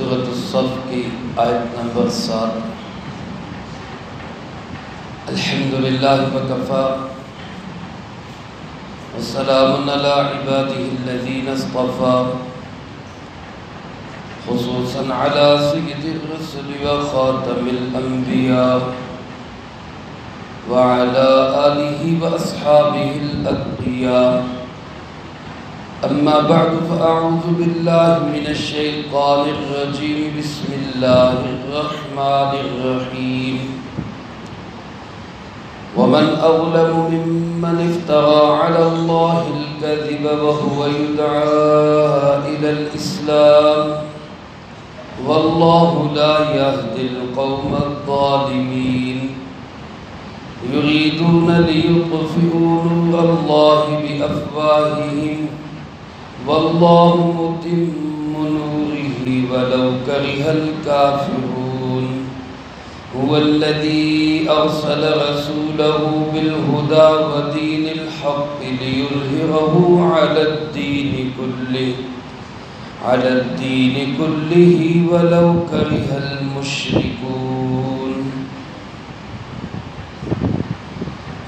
سورۃ الصف کی آیت نمبر 7۔ الحمدللہ وکفی وسلام علی عبادہ الذین اصطفی، خصوصاً علی سید الرسل وخاتم الانبیاء وعلی آلہ واصحابہ الاتقیاء۔ اما بعد فاعوذ باللہ من الشیطان الرجیم، بسم اللہ الرحمن الرحیم۔ ومن اظلم ممن افترى على الله الكذب وهو يدعى الى الاسلام، والله لا يهدي القوم الظالمين۔ يريدون ليطفئوا نور الله بأفواههم والله متم نوره ولو كره الكافرون۔ هو الذي أرسل رسوله بالهدى ودين الحق ليظهره على الدين كله ولو كره المشركون۔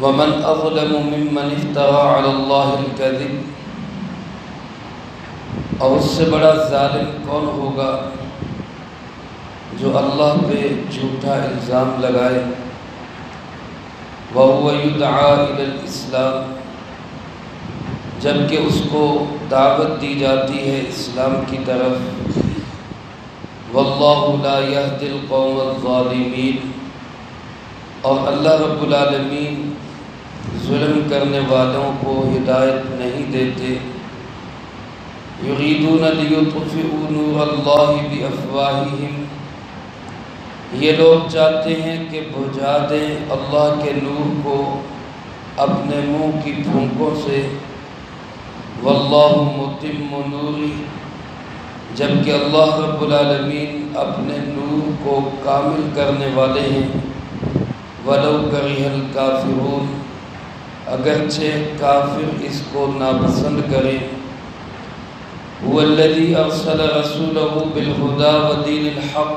ومن أظلم ممن افترى على الله الكذب، اور اس سے بڑا ظالم کون ہوگا جو اللہ پہ جھوٹا الزام لگائے۔ وَهُوَ يُدْعَى إِلَى الْإِسْلَامِ، جبکہ اس کو دعوت دی جاتی ہے اسلام کی طرف۔ وَاللَّهُ لَا يَهْدِي الْقَوْمَ الظَّالِمِينَ، اور اللہ رب العالمین ظلم کرنے والوں کو ہدایت نہیں دیتے۔ یریدون لیطفئوا نور اللہ بافواہہم، یہ لوگ چاہتے ہیں کہ بجھا دیں اللہ کے نور کو اپنے منہ کی پھونکوں سے۔ واللہ متم نورہ، جبکہ اللہ رب العالمین اپنے نور کو کامل کرنے والے ہیں۔ ولو کرہ الکافرون، اگرچہ کافر اس کو ناپسند کریں۔ هو الذي ارسل رسوله بالهدى ودين الحق،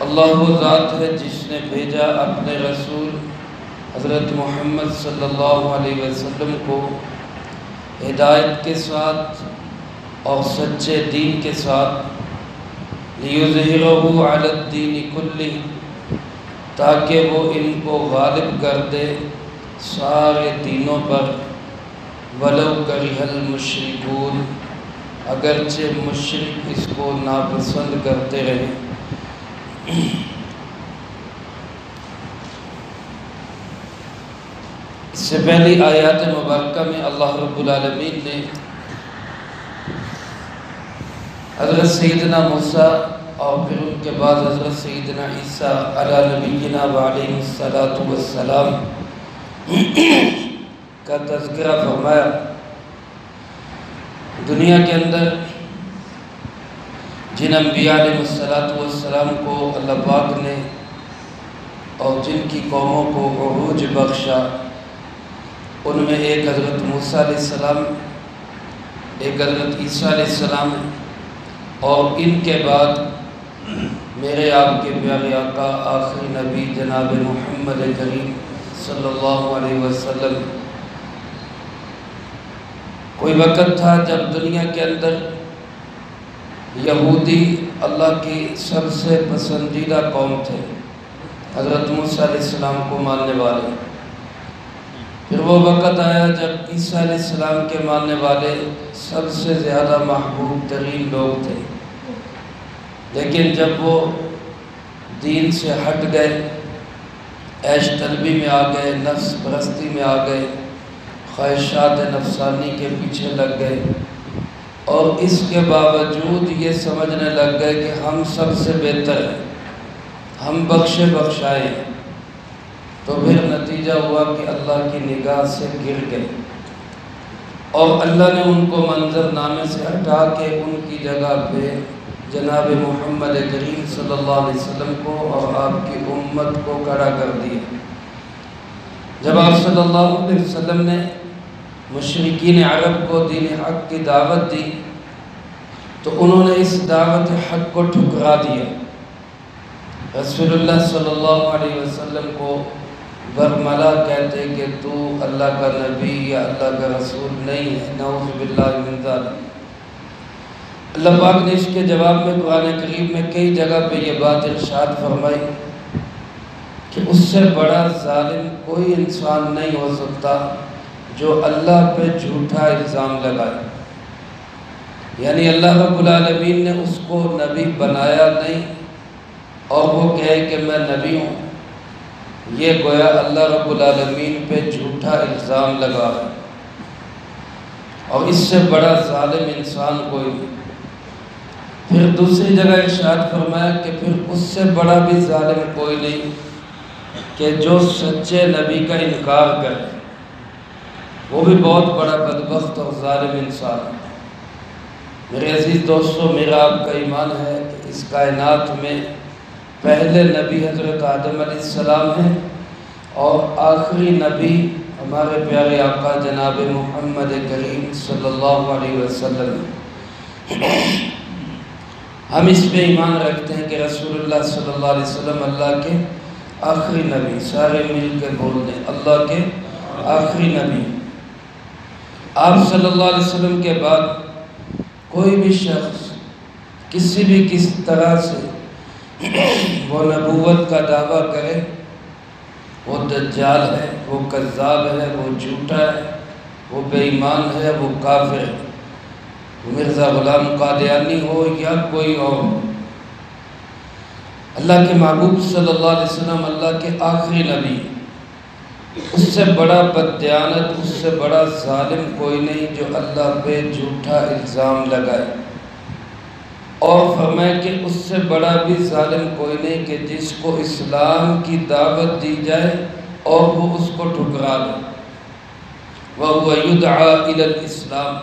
اللہ وہ ذات ہے جس نے بھیجا اپنے رسول حضرت محمد صلی اللہ علیہ وسلم کو ہدایت کے ساتھ اور سچے دین کے ساتھ۔ لیظہرہ علی الدین کلہ، تاکہ وہ ان کو غالب کر دے سارے دینوں پر۔ ولو کرہ المشرکون، اگرچہ مشرک اس کو ناپسند کرتے رہے۔ اس سے پہلی آیات مبارکہ میں اللہ رب العالمین نے حضرت سیدنا موسیٰ اور پھر ان کے بعد حضرت سیدنا عیسیٰ علی نبینا وعلیہ الصلاۃ والسلام کا تذکرہ فرمایا۔ دنیا کے اندر جن انبیاء علیہ السلام کو اللہ پاک نے اور جن کی قوموں کو عروج بخشا، ان میں ایک حضرت موسیٰ علیہ السلام، ایک حضرت عیسیٰ علیہ السلام، اور ان کے بعد میرے آپ کے پیارے آقا آخری نبی جناب محمد کریم صلی اللہ علیہ وسلم۔ کوئی وقت تھا جب دنیا کے اندر یہودی اللہ کی سب سے پسندیدہ قوم تھے، حضرت موسیٰ علیہ السلام کو ماننے والے۔ پھر وہ وقت آیا جب عیسیٰ علیہ السلام کے ماننے والے سب سے زیادہ محبوب ترین لوگ تھے، لیکن جب وہ دین سے ہٹ گئے، عیش طلبی میں آ گئے، نفس پرستی میں آ گئے، خواہشات نفسانی کے پیچھے لگ گئے، اور اس کے باوجود یہ سمجھنے لگ گئے کہ ہم سب سے بہتر ہیں، ہم بخشے بخشائے، تو پھر نتیجہ ہوا کہ اللہ کی نگاہ سے گر گئے، اور اللہ نے ان کو منظر نامے سے ہٹا کے ان کی جگہ پہ جناب محمد کریم صلی اللہ علیہ وسلم کو اور آپ کی امت کو کھڑا کر دیا۔ جب آپ صلی اللہ علیہ وسلم نے مشرکین عرب کو دین حق کی دعوت دی، تو انہوں نے اس دعوت حق کو ٹھکرا دیا، رسول اللہ صلی اللہ علیہ وسلم کو برملا کہتے کہ تو اللہ کا نبی یا اللہ کا رسول نہیں ہے، نعوذ باللہ من ذالک۔ اللہ پاک نے اس کے جواب میں قرآن کریم میں کئی جگہ پہ یہ بات ارشاد فرمائی کہ اس سے بڑا ظالم کوئی انسان نہیں ہو سکتا جو اللہ پہ جھوٹا الزام لگائے، یعنی اللہ رب العالمین نے اس کو نبی بنایا نہیں اور وہ کہے کہ میں نبی ہوں، یہ گویا اللہ رب العالمین پہ جھوٹا الزام لگا ہے، اور اس سے بڑا ظالم انسان کوئی نہیں۔ پھر دوسری جگہ ارشاد فرمایا کہ پھر اس سے بڑا بھی ظالم کوئی نہیں کہ جو سچے نبی کا انکار کرے، وہ بھی بہت بڑا بدبخت اور ظالم انسان ہے۔ میرے عزیز دوستو، میرا آپ کا ایمان ہے کہ اس کائنات میں پہلے نبی حضرت آدم علیہ السلام ہیں اور آخری نبی ہمارے پیارے آقا جناب محمد کریم صلی اللہ علیہ وسلم ہیں۔ ہم اس پہ ایمان رکھتے ہیں کہ رسول اللہ صلی اللہ علیہ وسلم اللہ کے آخری نبی، سارے مل کے بول دیں اللہ کے آخری نبی۔ آپ صلی اللہ علیہ وسلم کے بعد کوئی بھی شخص کسی بھی کس طرح سے وہ نبوت کا دعویٰ کرے، وہ دجال ہے، وہ کذاب ہے، وہ جھوٹا ہے، وہ بے ایمان ہے، وہ کافر ہے، وہ مرزا غلام قادیانی ہو یا کوئی اور ہو۔ اللہ کے محبوب صلی اللہ علیہ وسلم اللہ کے آخری نبی، اس سے بڑا بددیانت، اس سے بڑا ظالم کوئی نہیں جو اللہ پہ جھوٹا الزام لگائے، اور فرمائے کہ اس سے بڑا بھی ظالم کوئی نہیں کہ جس کو اسلام کی دعوت دی جائے اور وہ اس کو ٹھکرا دے۔ وَهُوَ يُدْعَى إِلَى الْإِسْلَامِ،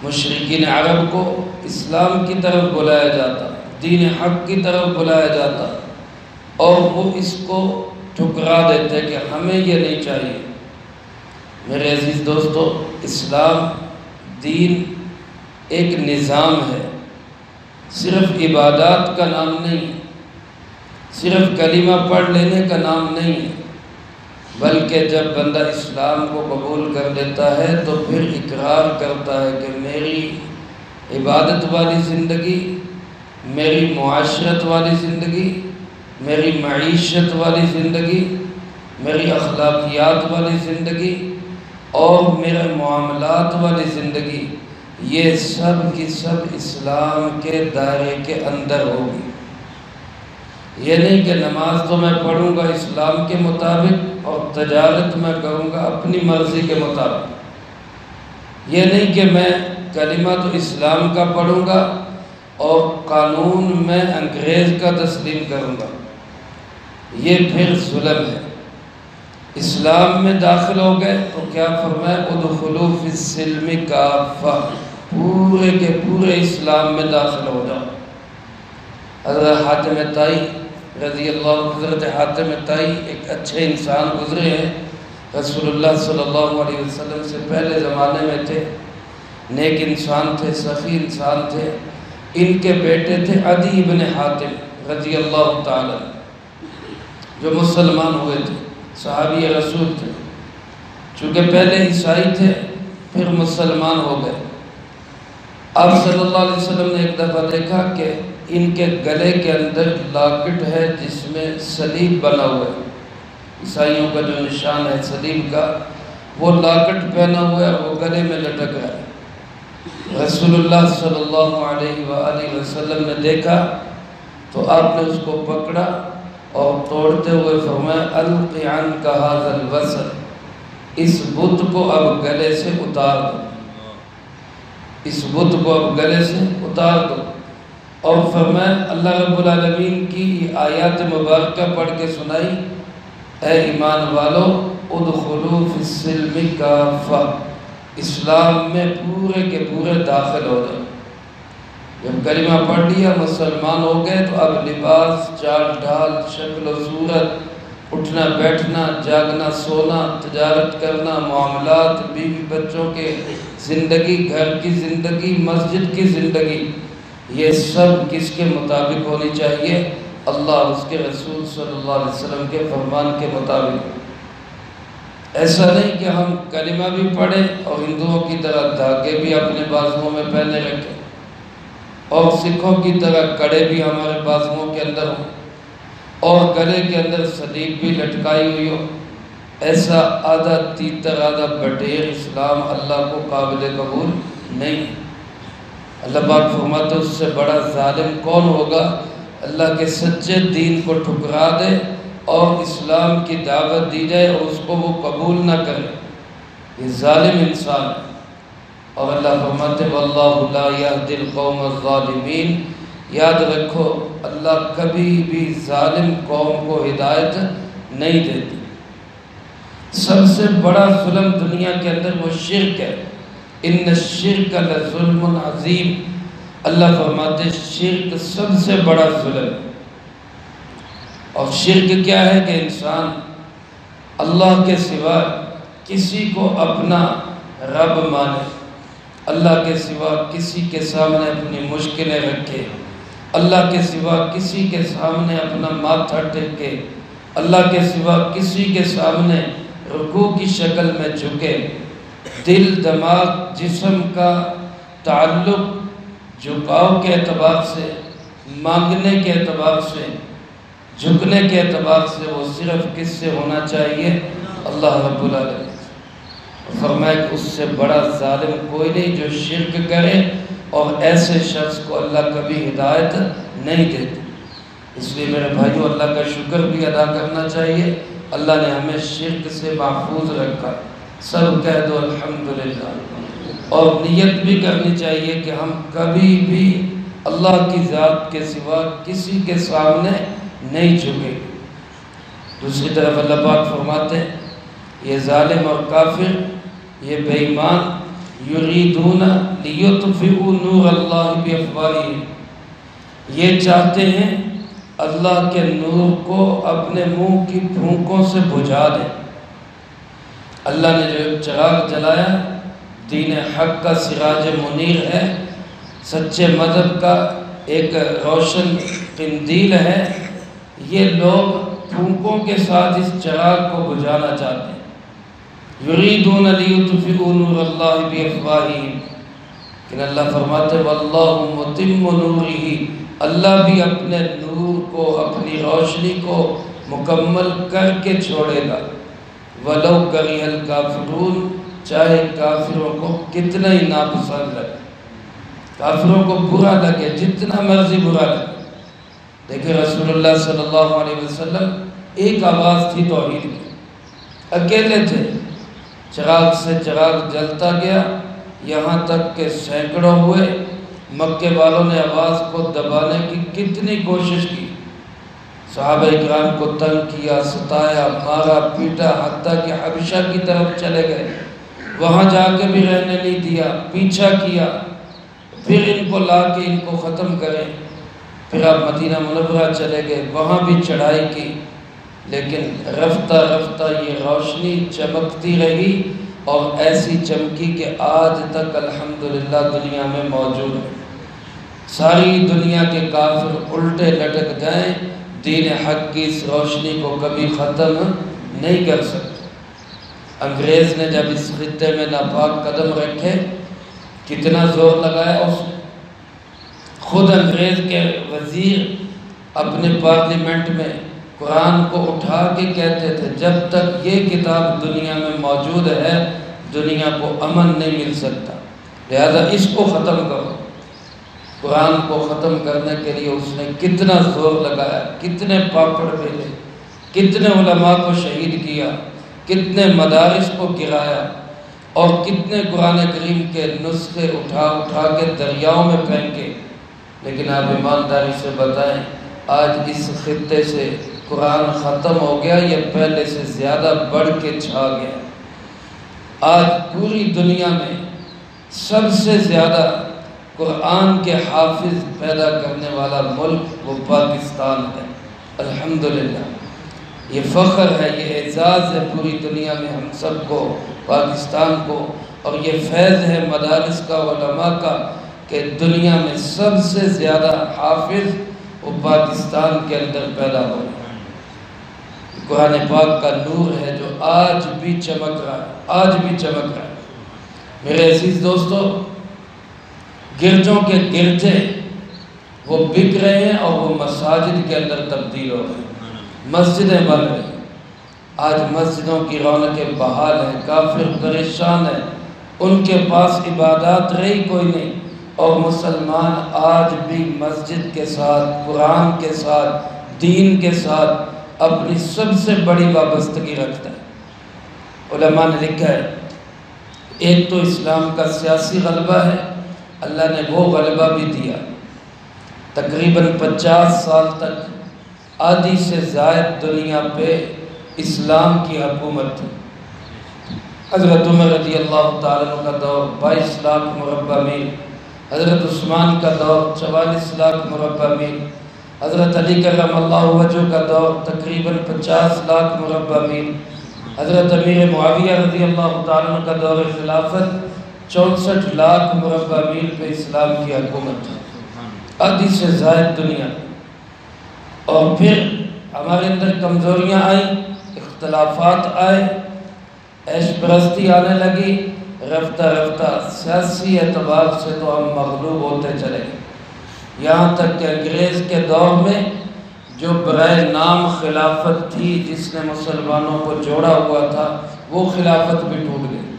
مشرکین عرب کو اسلام کی طرف بلایا جاتا، دین حق کی طرف بلایا جاتا، اور وہ اس کو ٹھکرا دیتے کہ ہمیں یہ نہیں چاہیے۔ میرے عزیز دوستو، اسلام دین ایک نظام ہے، صرف عبادات کا نام نہیں، صرف کلمہ پڑھ لینے کا نام نہیں، بلکہ جب بندہ اسلام کو قبول کر لیتا ہے تو پھر اقرار کرتا ہے کہ میری عبادت والی زندگی، میری معاشرت والی زندگی، میری معیشت والی زندگی، میری اخلاقیات والی زندگی اور میرے معاملات والی زندگی، یہ سب کی سب اسلام کے دائرے کے اندر ہوگی۔ یہ نہیں کہ نماز تو میں پڑھوں گا اسلام کے مطابق اور تجارت میں کروں گا اپنی مرضی کے مطابق، یہ نہیں کہ میں کلمہ تو اسلام کا پڑھوں گا اور قانون میں انگریز کا تسلیم کروں گا، یہ پھر ظلم ہے۔ اسلام میں داخل ہو گئے تو کیا فرمایا، ادخلوا فی السلم کافہ، پورے کے پورے اسلام میں داخل ہو جاؤ۔ حضرت حاتم طائی رضی اللہ، حضرت حاتم طائی ایک اچھے انسان گزرے ہیں، رسول اللہ صلی اللہ علیہ وسلم سے پہلے زمانے میں تھے، نیک انسان تھے، سخی انسان تھے۔ ان کے بیٹے تھے عدی بن حاتم رضی اللہ تعالی، جو مسلمان ہوئے تھے، صحابی رسول تھے، چونکہ پہلے عیسائی تھے پھر مسلمان ہو گئے۔ آپ صلی اللہ علیہ وسلم نے ایک دفعہ دیکھا کہ ان کے گلے کے اندر لاکٹ ہے جس میں صلیب بنا ہوا ہے، عیسائیوں کا جو نشان ہے صلیب کا، وہ لاکٹ پہنا ہوا ہے، وہ گلے میں لٹک رہا ہے۔ رسول اللہ صلی اللہ علیہ وآلہ وسلم نے دیکھا تو آپ نے اس کو پکڑا اور توڑتے ہوئے فرمایا، الق عنک ھذا الوصل، اس بت کو اب گلے سے اتار دو، اس بت کو اب گلے سے اتار دو۔ اور فرمایا، اللہ رب العالمین کی آیات مبارکہ پڑھ کے سنائی، اے ایمان والو ادخلوا فی السلم کافہ، اسلام میں پورے کے پورے داخل ہو جائے۔ جب کلمہ پڑھ لیا، مسلمان ہو گئے، تو اب لباس، چال ڈھال، شکل و صورت، اٹھنا بیٹھنا، جاگنا سونا، تجارت کرنا، معاملات، بیوی بچوں کے زندگی، گھر کی زندگی، مسجد کی زندگی، یہ سب کس کے مطابق ہونی چاہیے؟ اللہ اس کے رسول صلی اللہ علیہ وسلم کے فرمان کے مطابق۔ ایسا نہیں کہ ہم کلمہ بھی پڑھیں اور ہندوؤں کی طرح دھاگے بھی اپنے بازوؤں میں پہنے رکھیں اور سکھوں کی طرح کڑے بھی ہمارے بازوؤں کے اندر ہوں اور گلے کے اندر صلیب بھی لٹکائی ہوئی ہو۔ ایسا آدھا تیتر آدھا بٹیر اسلام اللہ کو قابل قبول نہیں۔ اللہ پاک فرماتے ہیں اس سے بڑا ظالم کون ہوگا؟ اللہ کے سچے دین کو ٹھکرا دے اور اسلام کی دعوت دی جائے اور اس کو وہ قبول نہ کرے، یہ ظالم انسان ہے۔ اور اللہ فرماتے ہیں وَاللَّهُ لَا يَهْدِي الْقَوْمَ الظَّالِمِينَ، یاد رکھو اللہ کبھی بھی ظالم قوم کو ہدایت نہیں دیتی۔ سب سے بڑا ظلم دنیا کے اندر وہ شرک ہے، ان الشرک لظلم عظیم۔ اللہ فرماتے ہیں شرک سب سے بڑا ظلم ہے۔ اور شرک کیا ہے کہ انسان اللہ کے سوا کسی کو اپنا رب مانے، اللہ کے سوا کسی کے سامنے اپنی مشکلیں رکھے، اللہ کے سوا کسی کے سامنے اپنا ماتھا ٹیکے، اللہ کے سوا کسی کے سامنے رکوع کی شکل میں جھکے۔ دل، دماغ، جسم کا تعلق جھکاؤ کے اعتبار سے، مانگنے کے اعتبار سے، جھکنے کے اعتبار سے وہ صرف کس سے ہونا چاہیے؟ اللہ رب العالمین۔ فرمایا کہ اس سے بڑا ظالم کوئی نہیں جو شرک کرے، اور ایسے شخص کو اللہ کبھی ہدایت نہیں دیتے۔ اس لیے میرے بھائیو اللہ کا شکر بھی ادا کرنا چاہیے، اللہ نے ہمیں شرک سے محفوظ رکھا، سب کہہ دو الحمدللہ۔ اور نیت بھی کرنی چاہیے کہ ہم کبھی بھی اللہ کی ذات کے سوا کسی کے سامنے نہیں جھکے۔ دوسری طرف اللہ پاک فرماتے ہیں یہ ظالم اور کافر، یہ بے ایمان، یریدون لیطفئوا نور اللہ بافواہہم، یہ چاہتے ہیں اللہ کے نور کو اپنے منہ کی پھونکوں سے بجھا دیں۔ اللہ نے جو چراغ جلایا دین حق کا سراج منیر ہے، سچے مذہب کا ایک روشن قندیل ہے، یہ لوگ پھونکوں کے ساتھ اس چراغ کو بجھانا چاہتے ہیں۔ یریدون لیطفئوا نور اللہ بافواہہم، لیکن اللہ فرماتے واللہ متم نورہ، اللہ بھی اپنے نور کو، اپنی روشنی کو مکمل کر کے چھوڑے گا۔ وَلَوْ كَرِهَ الْكَافِرُونَ، چاہے کافروں کو کتنا ہی ناپسند لگے، کافروں کو برا لگے، جتنا مرضی برا لگے۔ دیکھیں رسول اللہ صلی اللہ علیہ وسلم ایک آواز تھی توحید کی، اکیلے تھے، چراغ سے چراغ جلتا گیا، یہاں تک کہ سینکڑوں ہوئے۔ مکے والوں نے آواز کو دبانے کی کتنی کوشش کی، صحابہ اکرام کو تنگ کیا، ستایا، مارا، پیٹا، حتیٰ کہ حبشہ کی طرف چلے گئے، وہاں جا کے بھی رہنے نہیں دیا، پیچھا کیا، پھر ان کو لا کے ان کو ختم کریں۔ پھر آپ مدینہ منورہ چلے گئے، وہاں بھی چڑھائی کی، لیکن رفتہ رفتہ یہ روشنی چمکتی رہی اور ایسی چمکی کہ آج تک الحمدللہ دنیا میں موجود ہے۔ ساری دنیا کے کافر الٹے لٹک جائیں، دین حق کی اس روشنی کو کبھی ختم نہیں کر سکتے۔ انگریز نے جب اس خطے میں ناپاک قدم رکھے، کتنا زور لگایا اس نے۔ خود انگریز کے وزیر اپنے پارلیمنٹ میں قرآن کو اٹھا کے کہتے تھے جب تک یہ کتاب دنیا میں موجود ہے دنیا کو امن نہیں مل سکتا، لہذا اس کو ختم کرو۔ قرآن کو ختم کرنے کے لیے اس نے کتنا زور لگایا، کتنے پاپڑ بھیجے، کتنے علماء کو شہید کیا، کتنے مدارس کو گرایا، اور کتنے قرآن کریم کے نسخے اٹھا اٹھا کے دریاؤں میں پھینکے۔ لیکن آپ ایمانداری سے بتائیں آج اس خطے سے قرآن ختم ہو گیا یا پہلے سے زیادہ بڑھ کے چھا گیا؟ آج پوری دنیا میں سب سے زیادہ قرآن کے حافظ پیدا کرنے والا ملک وہ پاکستان ہے، الحمدللہ۔ یہ فخر ہے، یہ اعزاز ہے پوری دنیا میں ہم سب کو، پاکستان کو، اور یہ فیض ہے مدارس کا، علماء کا، کہ دنیا میں سب سے زیادہ حافظ وہ پاکستان کے اندر پیدا ہو رہے ہیں۔ قرآن پاک کا نور ہے جو آج بھی چمک رہا ہے، آج بھی چمک رہا ہے۔ میرے عزیز دوستو، گرجوں کے گرجے وہ بک رہے ہیں اور وہ مساجد کے اندر تبدیل ہو رہے ہیں، مسجدیں بن رہی ہیں۔ آج مسجدوں کی رونقیں بحال ہیں، کافر پریشان ہیں، ان کے پاس عبادات رہی کوئی نہیں، اور مسلمان آج بھی مسجد کے ساتھ، قرآن کے ساتھ، دین کے ساتھ اپنی سب سے بڑی وابستگی رکھتا ہے۔ علماء نے لکھا ہے ایک تو اسلام کا سیاسی غلبہ ہے، اللہ نے وہ غلبہ بھی دیا، تقریباً 50 سال تک آدھی سے زائد دنیا پہ اسلام کی حکومت تھی۔ حضرت عمر رضی اللہ تعالیٰ کا دور 22 لاکھ مربع میل، حضرت عثمان کا دور 44 لاکھ مربع میل، حضرت علی کرم اللہ وجہ کا دور تقریباً 50 لاکھ مربع میل، حضرت امیر معاویہ رضی اللہ تعالیٰ کا دور خلافت 64 لاکھ مربع میل پہ اسلام کی حکومت ہے، آدھی سے زائد دنیا۔ اور پھر ہمارے اندر کمزوریاں آئیں، اختلافات آئے، عیش پرستی آنے لگی، رفتہ رفتہ سیاسی اعتبار سے تو ہم مغلوب ہوتے چلے گئے، یہاں تک کہ انگریز کے دور میں جو برائے نام خلافت تھی، جس نے مسلمانوں کو جوڑا ہوا تھا، وہ خلافت بھی ٹوٹ گئی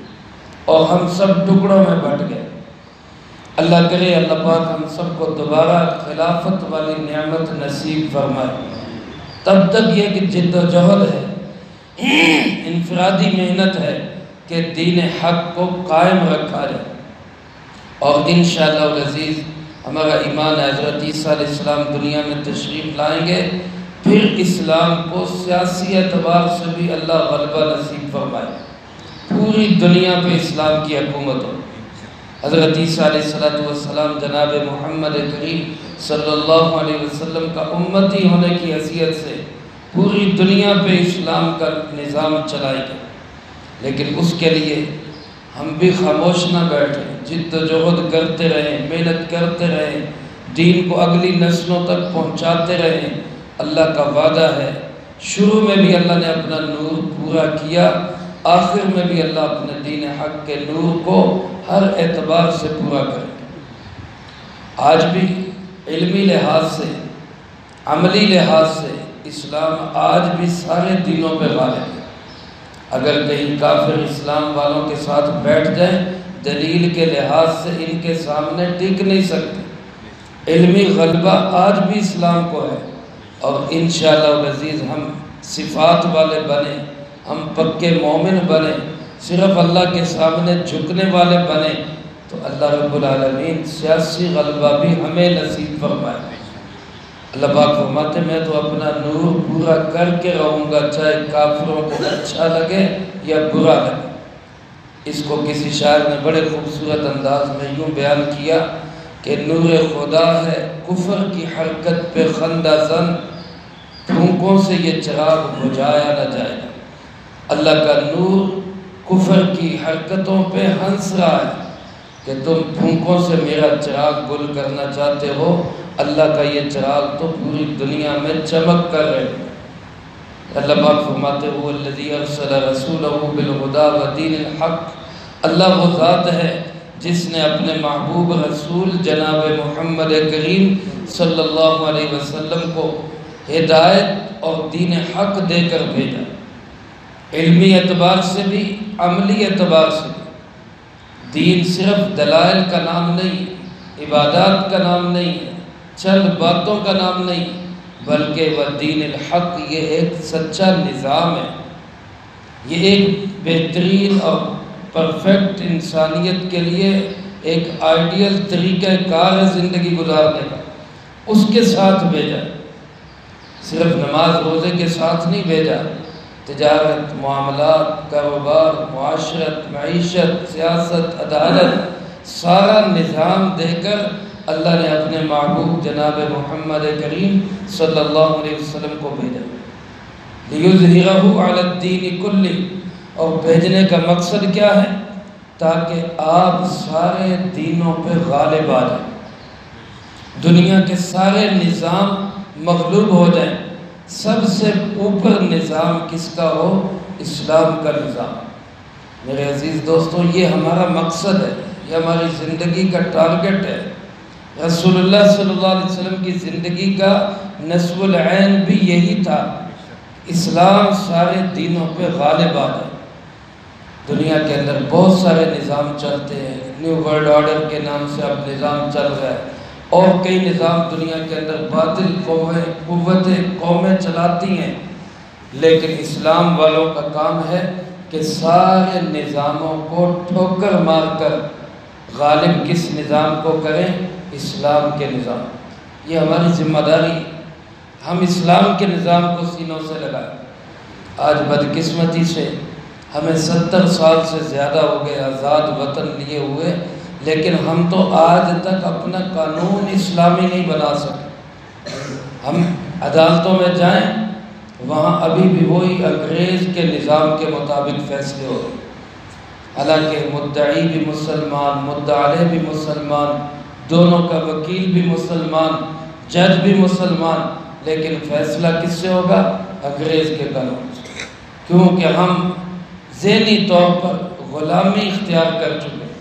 اور ہم سب ٹکڑوں میں بٹ گئے۔ اللہ کرے اللہ پاک ہم سب کو دوبارہ خلافت والی نعمت نصیب فرمائے۔ تب تک یہ کہ جد و جہد ہے، انفرادی محنت ہے کہ دین حق کو قائم رکھا جائے، اور انشاءاللہ العزیز ہمارا ایمان حضرت عیسیٰ علیہ السلام دنیا میں تشریف لائیں گے، پھر اسلام کو سیاسی اعتبار سے بھی اللہ غلبہ نصیب فرمائے، پوری دنیا پہ اسلام کی حکومت ہو۔ حضرت عیسیٰ علیہ السلام جناب محمد کریم صلی اللہ علیہ وسلم کا امتی ہونے کی حیثیت سے پوری دنیا پہ اسلام کا نظام چلائے گا، لیکن اس کے لیے ہم بھی خاموش نہ بیٹھیں، جد و جہد کرتے رہیں، محنت کرتے رہیں، دین کو اگلی نسلوں تک پہنچاتے رہیں۔ اللہ کا وعدہ ہے، شروع میں بھی اللہ نے اپنا نور پورا کیا، آخر میں بھی اللہ اپنے دین حق کے نور کو ہر اعتبار سے پورا کرے۔ آج بھی علمی لحاظ سے، عملی لحاظ سے اسلام آج بھی سارے دینوں پہ غالب ہے۔ اگر کہیں کافر اسلام والوں کے ساتھ بیٹھ جائیں، دلیل کے لحاظ سے ان کے سامنے ٹک نہیں سکتے۔ علمی غلبہ آج بھی اسلام کو ہے، اور انشاءاللہ العزیز ہم صفات والے بنے، ہم پکے مومن بنے، صرف اللہ کے سامنے جھکنے والے بنے، تو اللہ رب العالمین سیاسی غلبہ بھی ہمیں نصیب فرمائے۔ اللہ پاک فرماتے میں تو اپنا نور پورا کر کے رہوں گا، چاہے کافروں کو اچھا لگے یا برا لگے۔ اس کو کسی شاعر نے بڑے خوبصورت انداز میں یوں بیان کیا کہ نور خدا ہے کفر کی حرکت پہ خندہ زن، پھونکوں سے یہ چراغ بجھایا نہ جائے گا۔ اللہ کا نور کفر کی حرکتوں پہ ہنس رہا ہے کہ تم پھونکوں سے میرا چراغ گل کرنا چاہتے ہو، اللہ کا یہ چراغ تو پوری دنیا میں چمک کر رہے ہیں۔ اللہ پاک فرماتے هو الذی ارسل رسولہ بالہدی ودین الحق، اللہ وہ ذات ہے جس نے اپنے محبوب رسول جناب محمد کریم صلی اللہ علیہ وسلم کو ہدایت اور دین حق دے کر بھیجا، علمی اعتبار سے بھی، عملی اعتبار سے بھی۔ دین صرف دلائل کا نام نہیں، عبادات کا نام نہیں ہے، چند باتوں کا نام نہیں، بلکہ وہ دین الحق، یہ ایک سچا نظام ہے، یہ ایک بہترین اور پرفیکٹ انسانیت کے لیے ایک آئیڈیل طریقہ کار ہے زندگی گزارنے کا، اس کے ساتھ بھیجا۔ صرف نماز روزے کے ساتھ نہیں بھیجا، تجارت، معاملات، کاروبار، معاشرت، معیشت، سیاست، عدالت، سارا نظام دے کر اللہ نے اپنے محبوب جناب محمد کریم صلی اللہ علیہ وسلم کو بھیجا۔ لِيُظْهِرَهُ عَلَى الدِّينِ كُلِّهِ، اور بھیجنے کا مقصد کیا ہے؟ تاکہ آپ سارے دینوں پہ غالب آ جائیں، دنیا کے سارے نظام مغلوب ہو جائیں، سب سے اوپر نظام کس کا ہو؟ اسلام کا نظام۔ میرے عزیز دوستو، یہ ہمارا مقصد ہے، یہ ہماری زندگی کا ٹارگٹ ہے۔ رسول اللہ صلی اللہ علیہ وسلم کی زندگی کا نصب العین بھی یہی تھا، اسلام سارے دینوں پہ غالب آ جائے۔ دنیا کے اندر بہت سارے نظام چلتے ہیں، نیو ورلڈ آرڈر کے نام سے اب نظام چل رہا ہے، اور کئی نظام دنیا کے اندر باطل قومیں چلاتی ہیں، لیکن اسلام والوں کا کام ہے کہ سارے نظاموں کو ٹھوکر مار کر غالب کس نظام کو کریں؟ اسلام کے نظام۔ یہ ہماری ذمہ داری ہے، ہم اسلام کے نظام کو سینوں سے لگائیں۔ آج بدقسمتی سے ہمیں 70 سال سے زیادہ ہو گئے آزاد وطن لیے ہوئے، لیکن ہم تو آج تک اپنا قانون اسلامی نہیں بنا سکے۔ ہم عدالتوں میں جائیں، وہاں ابھی بھی وہی انگریز کے نظام کے مطابق فیصلے ہو رہے ہیں، حالانکہ مدعی بھی مسلمان، مدعا علیہ بھی مسلمان، دونوں کا وکیل بھی مسلمان، جج بھی مسلمان، لیکن فیصلہ کس سے ہوگا؟ انگریز کے قانون سے، کیونکہ ہم ذہنی طور پر غلامی اختیار کر چکے ہیں۔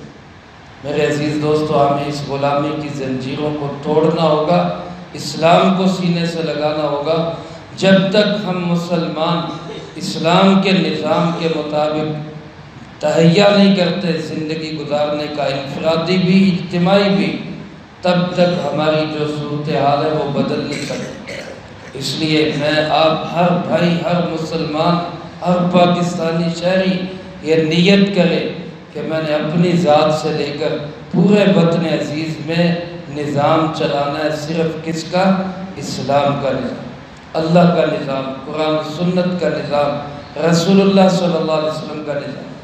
میرے عزیز دوستو، ہمیں اس غلامی کی زنجیروں کو توڑنا ہوگا، اسلام کو سینے سے لگانا ہوگا۔ جب تک ہم مسلمان اسلام کے نظام کے مطابق تہیا نہیں کرتے زندگی گزارنے کا، انفرادی بھی اجتماعی بھی، تب تک ہماری جو صورتحال ہے وہ بدل نہیں سکتی۔ اس لیے میں آپ ہر بھائی، ہر مسلمان، ہر پاکستانی شہری یہ نیت کرے کہ میں نے اپنی ذات سے لے کر پورے وطن عزیز میں نظام چلانا ہے، صرف کس کا؟ اسلام کا نظام، اللہ کا نظام، قرآن سنت کا نظام، رسول اللہ صلی اللہ علیہ وسلم کا نظام۔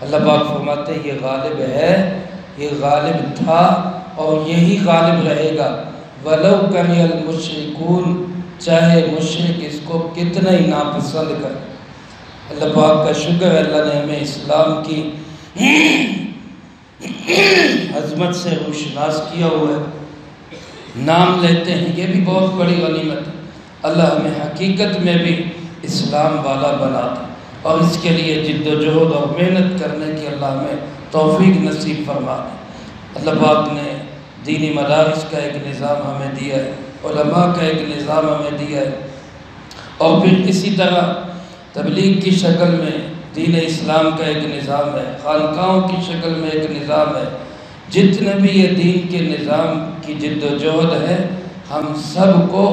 اللہ پاک فرماتے ہیں یہ غالب ہے، یہ غالب تھا اور یہی غالب رہے گا۔ وَلَوْ كَرِهَ الْمُشْرِكُونَ، چاہے مشرک اس کو کتنا ہی ناپسند کرے۔ اللہ پاک کا شکر ہے، اللہ نے ہمیں اسلام کی عظمت سے روشناس کیا ہوا ہے۔ نام لیتے ہیں، یہ بھی بہت بڑی غنیمت ہے۔ اللہ ہمیں حقیقت میں بھی اسلام والا بنا دے، اور اس کے لیے جد و جہد اور محنت کرنے کی اللہ ہمیں توفیق نصیب فرما دے۔ اللہ پاک نے دینی مدارس کا ایک نظام ہمیں دیا ہے، علماء کا ایک نظام ہمیں دیا ہے، اور پھر اسی طرح تبلیغ کی شکل میں دین اسلام کا ایک نظام ہے، خانقاہوں کی شکل میں ایک نظام ہے۔ جتنے بھی یہ دین کے نظام کی جد و جہد ہے، ہم سب کو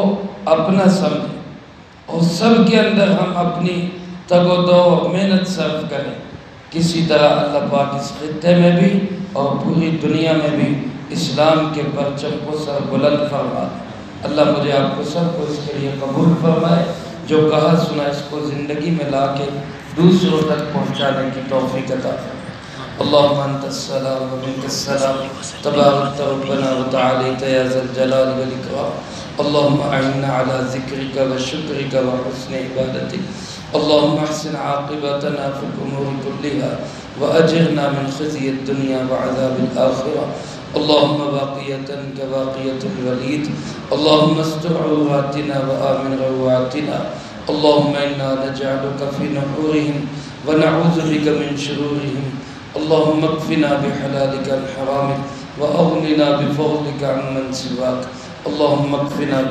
اپنا سمجھیں اور سب کے اندر ہم اپنی تگ و دو اور محنت صرف کریں۔ کسی طرح اللہ پاک اس خطے میں بھی اور پوری دنیا میں بھی اسلام کے پرچم کو سر بلند فرما دے۔ اللہ مجھے آپ کو سب کو اس کے لیے قبول فرمائے، جو کہا سنا اس کو زندگی میں لا کے دوسروں تک پہنچانے کی توفیق عطا فرمائے۔ اللہم انت السلام و منک السلام، تبارکت ربنا و تعالیت یا ذا الجلال والاکرام۔ اللہم اعنا علی ذکرک و شکرک و حسن عبادتک۔ اللہم احسن عاقبتنا فی الامور کلها و اجرنا من خزی الدنیا و عذاب الآخرہ۔ اللہم باقیتا کباقیت الولید، اللہم استر عوراتنا و آمن روعاتنا۔ اللہم انا نجعلک فی نحورہم و نعوذ بک من شرورہم۔ اللہم اکفنا بحلالک عن حرامک و اغننا بفضلک عن من سواک۔ اللہم اکفنا